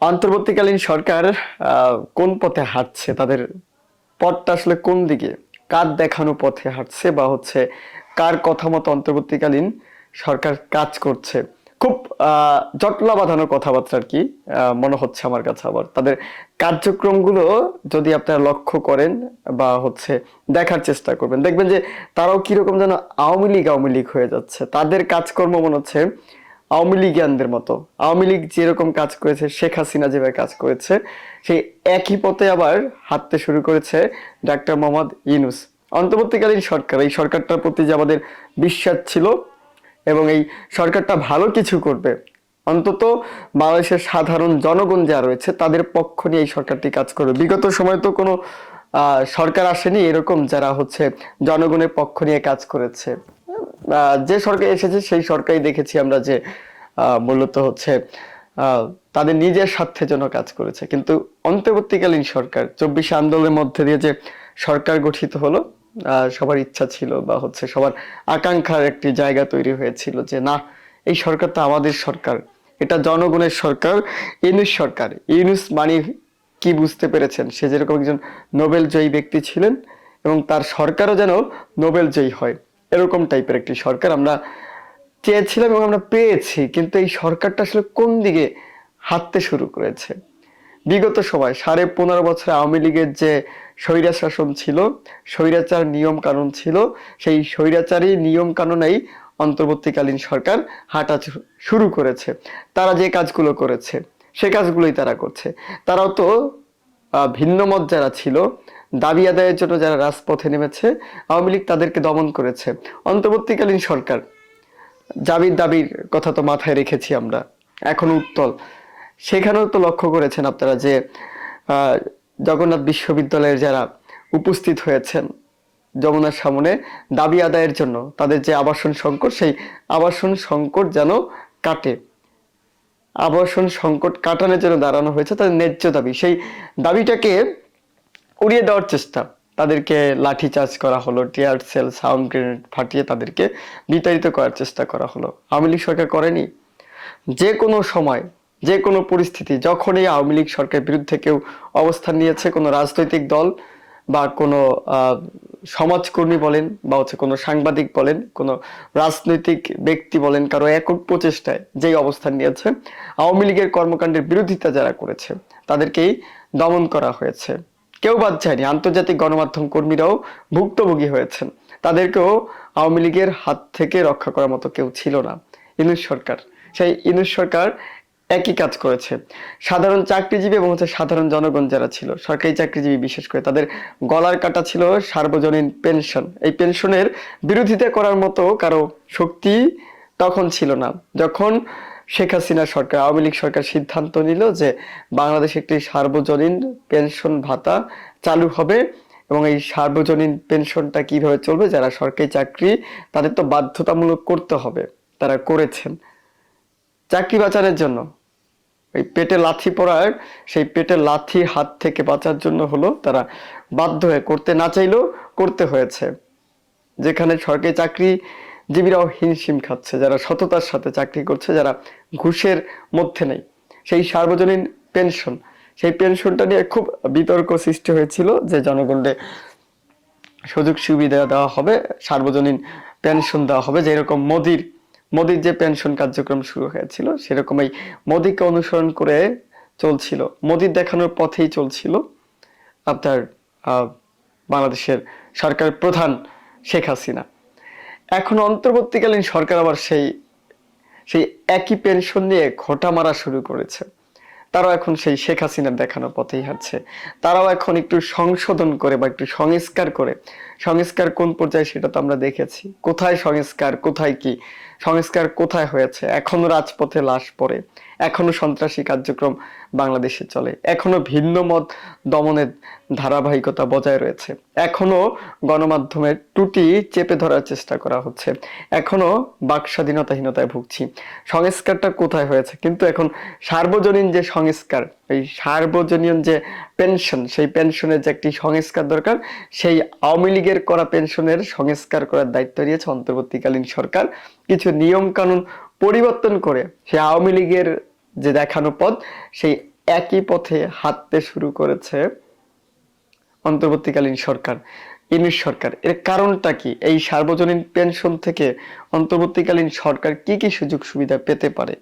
অন্তর্বর্তীকালীন সরকার কোন পথে হাঁটছে, তাদের পথটা আসলে কোন দিকে, কার দেখানো পথে হাঁটছে বা কার কথা মতো অন্তর্বর্তীকালীন সরকার কাজ করছে। খুব জটলা বাঁধানো কথাবার্তা আর কি মনে হচ্ছে আমার কাছে। আবার তাদের কার্যক্রমগুলো যদি আপনারা লক্ষ্য করেন বা দেখার চেষ্টা করবেন, দেখবেন যে তারাও কিরকম যেন আওয়ামী লীগ হয়ে যাচ্ছে। তাদের কাজকর্ম মনে হচ্ছে আওয়ামী লীগিয়ানদের মতো। আওয়ামী লীগ যেরকম কাজ করেছে, শেখ হাসিনা যেভাবে কাজ করেছে, সেই একই পথে আবার হাঁটতে শুরু করেছে ডাক্তার মোহাম্মদ ইউনূস। অন্তর্বর্তীকালীন সরকার, এই সরকারটার প্রতি যে আমাদের বিশ্বাস ছিল এবং এই সরকারটা ভালো কিছু করবে, অন্তত বাংলাদেশের সাধারণ জনগণ যারা রয়েছে তাদের পক্ষ নিয়ে এই সরকারটি কাজ করবে। বিগত সময় তো কোনো সরকার আসেনি এরকম যারা জনগণের পক্ষ নিয়ে কাজ করেছে। যে সরকার এসেছে সেই সরকারই দেখেছি আমরা যে মূলত তাদের নিজের স্বার্থের জন্য কাজ করেছে। কিন্তু অন্তর্বর্তীকালীন সরকার 24 আন্দোলনের মধ্যে দিয়ে যে সরকার গঠিত হলো, সবার ইচ্ছা ছিল বা সবার আকাঙ্ক্ষার একটি জায়গা তৈরি হয়েছিল যে না, এই সরকার তো আমাদের সরকার, এটা জনগণের সরকার। ইউনূস সরকার, ইউনূস মানে কি বুঝতে পেরেছেন, সে যেরকম একজন নোবেল জয়ী ব্যক্তি ছিলেন এবং তার সরকারও যেন নোবেল জয়ী হয়, এরকম টাইপের একটি সরকার আমরা চেয়েছিলাম এবং আমরা পেয়েছি। কিন্তু এই সরকারটা আসলে কোন দিকে হাঁটতে শুরু করেছে? বিগত সময় 15.5 বছর আওয়ামী লীগের যে স্বৈরাচার শাসন ছিল, স্বৈরাচার নিয়ম কানুন ছিল, সেই স্বৈরাচারী নিয়ম কানুনেই অন্তর্বর্তীকালীন সরকার হাঁটা শুরু করেছে। তারা যে কাজগুলো করেছে সে কাজগুলোই তারা করছে। তারাও তো ভিন্ন মত যারা ছিল, দাবি আদায়ের জন্য যারা রাজপথে নেমেছে, আওয়ামী লীগ তাদেরকে দমন করেছে। অন্তর্বর্তীকালীন সরকার জাবির দাবির কথা তো মাথায় রেখেছি আমরা, এখন উত্তল। সেখানেও তো লক্ষ্য করেছেন আপনারা যে জগন্নাথ বিশ্ববিদ্যালয়ের যারা উপস্থিত হয়েছেন যমুনার সামনে দাবি আদায়ের জন্য, তাদের যে আবাসন সংকট, সেই আবাসন সংকট যেন কাটে, আবাসন সংকট কাটানোর জন্য দাঁড়ানো হয়েছে তাদের ন্যায্য দাবি। সেই দাবিটাকে উড়িয়ে দেওয়ার চেষ্টা, তাদেরকে লাঠিচার্জ করা হলো, টিয়ার সেল, সাউন্ড গ্রেনেড ফাটিয়ে তাদেরকে বিতাড়িত করার চেষ্টা করা হলো। আওয়ামী লীগ সরকার করেনি? যে কোনো সময়, যে কোনো পরিস্থিতি, যখনই আওয়ামী লীগ সরকারের বিরুদ্ধে কেউ অবস্থান নিয়েছে, কোনো রাজনৈতিক দল বা কোনো সমাজকর্মী বলেন বা কোনো সাংবাদিক বলেন, কোনো রাজনৈতিক ব্যক্তি বলেন, কারো একক প্রচেষ্টায় যেই অবস্থান নিয়েছে, আওয়ামী লীগের কর্মকাণ্ডের বিরোধিতা যারা করেছে তাদেরকেই দমন করা হয়েছে। কেউ বাদ যায়নি। আন্তর্জাতিক গণমাধ্যম কর্মীরাও ভুক্তভোগী হয়েছেন, তাদেরকেও আওয়ামী লীগের হাত থেকে রক্ষা করার মতো কেউ ছিল না। ইউনূস সরকার, সেই ইউনূস সরকার একই কাজ করেছে। সাধারণ চাকরিজীবী এবং সাধারণ জনগণ যারা ছিল, সরকারি চাকরিজীবী বিশেষ করে, তাদের গলার কাটা ছিল সার্বজনীন পেনশন। এই পেনশনের বিরোধিতা করার মতো কারো শক্তি তখন ছিল না, যখন শেখ হাসিনা সরকার, আওয়ামী লীগ সরকার সিদ্ধান্ত নিল যে বাংলাদেশে একটি সার্বজনীন পেনশন ভাতা চালু হবে। এবং এই সার্বজনীন পেনশনটা কিভাবে চলবে, যারা সরকারি চাকরি তাদের তো বাধ্যতামূলক করতে হবে, তারা করেছেন চাকরি বাঁচানোর জন্য। ওই পেটে লাথি পড়ার, সেই পেটে লাথি হাত থেকে বাঁচার জন্য হলো তারা বাধ্য হয়ে, করতে না চাইলেও করতে হয়েছে। যেখানে সরকারি চাকরিজীবীরাও হিমশিম খাচ্ছে, যারা সততার সাথে চাকরি করছে, যারা ঘুষের মধ্যে নেই। সেই সার্বজনীন পেনশন, সেই পেনশনটা নিয়ে খুব বিতর্ক সৃষ্টি হয়েছিল যে জনগণের সুযোগ সুবিধা দেওয়া হবে, সার্বজনীন পেনশন দেওয়া হবে, যেরকম মোদির যে পেনশন কার্যক্রম শুরু হয়েছিল সেরকম এই মোদিকে অনুসরণ করে চলছিল, মোদির দেখানোর পথেই চলছিল আপনার বাংলাদেশের সরকার প্রধান শেখ হাসিনা। এখন অন্তর্বর্তীকালীন সরকার আবার সেই সেই একই পেনশন নিয়ে খোঁটা মারা শুরু করেছে। তারাও এখন সেই শেখ হাসিনার দেখানো পথেই হাঁটছে। তারাও এখন একটু সংশোধন করে বা একটু সংস্কার করে, সংস্কার কোন পর্যায়ে সেটা তো আমরা দেখেছি। কোথায় সংস্কার, কোথায় কি সংস্কার, কোথায় হয়েছে? এখনো রাজপথে লাশ পড়ে, এখনো সন্ত্রাসী কার্যক্রম বাংলাদেশে চলে, এখনো ভিন্ন মত দমনের ধারাবাহিকতা বজায় রয়েছে, এখনো গণমাধ্যমের ত্রুটি চেপে ধরার চেষ্টা করা হচ্ছে, এখনো বাক স্বাধীনতাহীনতায় ভুগছি। সংস্কারটা কোথায় হয়েছে? কিন্তু এখন সার্বজনীন যে সংস্কার, এই সার্বজনীন যে পেনশন, সেই পেনশনের যে একটি সংস্কার দরকার, সেই আওয়ামী লীগের করা পেনশনের সংস্কার করার দায়িত্ব নিয়েছে অন্তর্বর্তীকালীন সরকার। কিছু নিয়ম কানুন পরিবর্তন করে সেই আওয়ামী লীগের যে দেখানো পথ, সেই একই পথে হাঁটতে শুরু করেছে অন্তর্বর্তীকালীন সরকার, ইউনূস সরকার। এর কারণটা কি? এই সার্বজনীন পেনশন থেকে অন্তর্বর্তীকালীন সরকার কি কি সুযোগ সুবিধা পেতে পারে?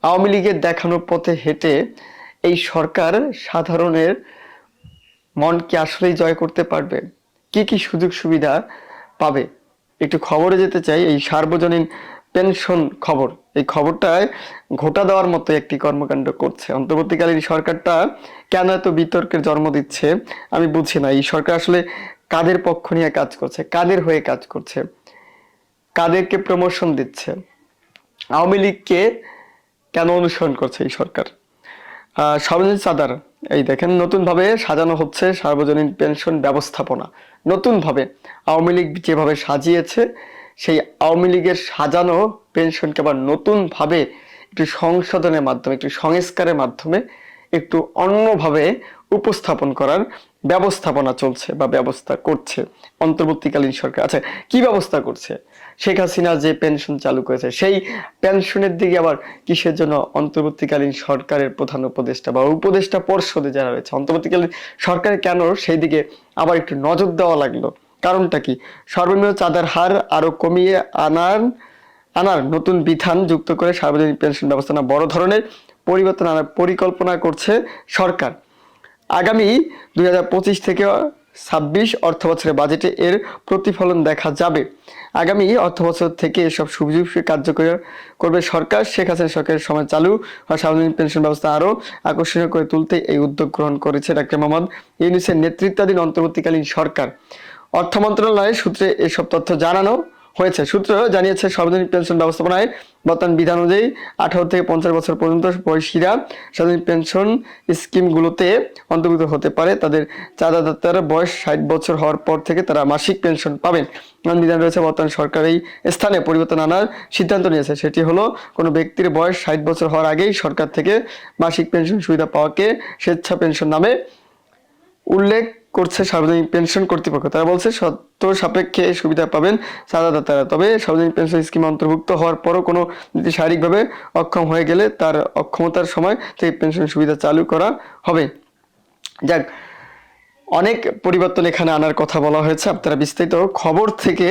আওয়ামী লীগের দেখানো পথে হেঁটে এই সরকার সাধারণের মন কি আসলেই জয় করতে পারবে? কি কি সুযোগ সুবিধা পাবে? একটু খবরে যেতে চাই। এই সার্বজনীন পেনশন খবর, এই খবরটায় ঘোটা দেওয়ার মতো একটি কর্মকাণ্ড করছে অন্তর্বর্তীকালীন সরকারটা। কেন এত বিতর্কের জন্ম দিচ্ছে আমি বুঝি না। এই সরকার আসলে কাদের পক্ষ নিয়ে কাজ করছে, কাদের হয়ে কাজ করছে, কাদেরকে প্রমোশন দিচ্ছে? আওয়ামী লীগকে কেন অনুসরণ করছে এই সরকার? সর্বজনীন চাঁদার এই দেখেন নতুন ভাবে সাজানো হচ্ছে সার্বজনীন পেনশন ব্যবস্থাপনা। নতুন ভাবে আওয়ামী লীগ যেভাবে সাজিয়েছে, সেই আওয়ামী লীগের সাজানো পেনশনকে আবার নতুন ভাবে একটু সংশোধনের মাধ্যমে, একটু সংস্কারের মাধ্যমে একটু অন্যভাবে উপস্থাপন করার ব্যবস্থাপনা চলছে বা ব্যবস্থা করছে অন্তর্বর্তীকালীন সরকার। আচ্ছা, কি ব্যবস্থা করছে? শেখ হাসিনা যে পেনশন চালু করেছে, সেই পেনশনের দিকে আবার কিসের জন্য অন্তর্বর্তীকালীন সরকারের প্রধান উপদেষ্টা বা উপদেষ্টা পর্ষদে যারা রয়েছে, অন্তর্বর্তীকালীন সরকার কেন সেই দিকে আবার একটু নজর দেওয়া লাগলো? কারণটা কি? সর্বনিম্ন চাঁদার হার আরো কমিয়ে আনার নতুন বিধান যুক্ত করে সার্বজনীন পেনশন ব্যবস্থা বড় ধরনের পরিবর্তন আনার পরিকল্পনা করছে সরকার। আগামী 2025 থেকে 26 অর্থ বছরের বাজেটে এর প্রতিফলন দেখা যাবে। আগামী অর্থ বছর থেকে এসব সুযোগ কার্যকর করবে সরকার। শেখ হাসিনা সরকারের সময় চালু হওয়া সার্বজনীন পেনশন ব্যবস্থা আরও আকর্ষণীয় করে তুলতে এই উদ্যোগ গ্রহণ করেছে ডক্টর মোহাম্মদ ইউনূসের নেতৃত্বাধীন অন্তর্বর্তীকালীন সরকার। অর্থ মন্ত্রণালয়ের সূত্রে এসব তথ্য জানানো হয়েছে। সূত্র জানিয়েছে, সার্বজনীন পেনশন ব্যবস্থাপনায় বর্তমান বিধান অনুযায়ী 18 থেকে 50 বছর পর্যন্ত বয়সীরা সার্বজনীন পেনশন স্কিমগুলোতে অন্তর্ভুক্ত হতে পারে। তাদের চাঁদাদাতার বয়স 60 বছর হওয়ার পর থেকে তারা মাসিক পেনশন পাবেন। বিধান রয়েছে, বর্তমান সরকার এই স্থানে পরিবর্তন আনার সিদ্ধান্ত নিয়েছে। সেটি হলো, কোনো ব্যক্তির বয়স 60 বছর হওয়ার আগেই সরকার থেকে মাসিক পেনশন সুবিধা পাওয়াকে স্বেচ্ছা পেনশন নামে উল্লেখ করছে সার্বজনীন পেনশন কর্তৃপক্ষ। তারা বলছে, শর্ত সাপেক্ষে সুবিধা পাবেন চাঁদাদাতারা। তবে সার্বজনীন পেনশন স্কিমে অন্তর্ভুক্ত হওয়ার পরও কোনো ব্যক্তি শারীরিকভাবে অক্ষম হয়ে গেলে তার অক্ষমতার সময় থেকে পেনশন সুবিধা চালু করা হবে। যাক, অনেক পরিবর্তন এখানে আনার কথা বলা হয়েছে, আপনারা বিস্তারিত খবর থেকে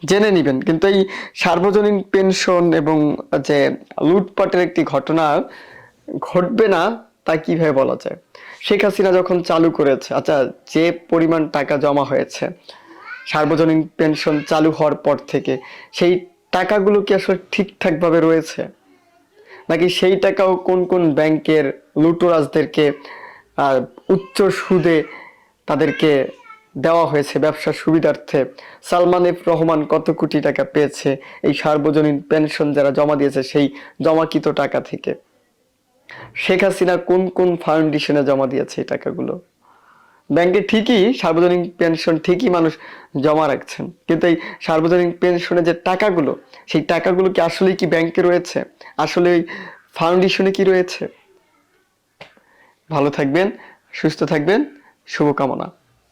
জেনে নেবেন। কিন্তু এই সার্বজনীন পেনশন এবং যে লুটপাটের একটি ঘটনা ঘটবে না তা কিভাবে বলা যায়? শেখ হাসিনা যখন চালু করেছে, আচ্ছা, যে পরিমাণ টাকা জমা হয়েছে সার্বজনীন পেনশন চালু হওয়ার পর থেকে, সেই টাকাগুলো কি আসলে ঠিকঠাকভাবে রয়েছে, নাকি সেই টাকাও কোন কোন ব্যাংকের লুটোরাজদেরকে উচ্চ সুদে তাদেরকে দেওয়া হয়েছে ব্যবসার সুবিধার্থে? সালমান এফ রহমান কত কোটি টাকা পেয়েছে এই সার্বজনীন পেনশন যারা জমা দিয়েছে সেই জমাকৃত টাকা থেকে? শেখ হাসিনা কোন কোন ফাউন্ডেশনে জমা দিয়েছে এই টাকাগুলো? ব্যাংকে ঠিকই সার্বজনীন পেনশন ঠিকই মানুষ জমা রাখছেন, কিন্তু এই সার্বজনীন পেনশনের যে টাকাগুলো, সেই টাকাগুলো কি আসলেই কি ব্যাংকে রয়েছে, আসলে ফাউন্ডেশনে কি রয়েছে? ভালো থাকবেন, সুস্থ থাকবেন, শুভকামনা।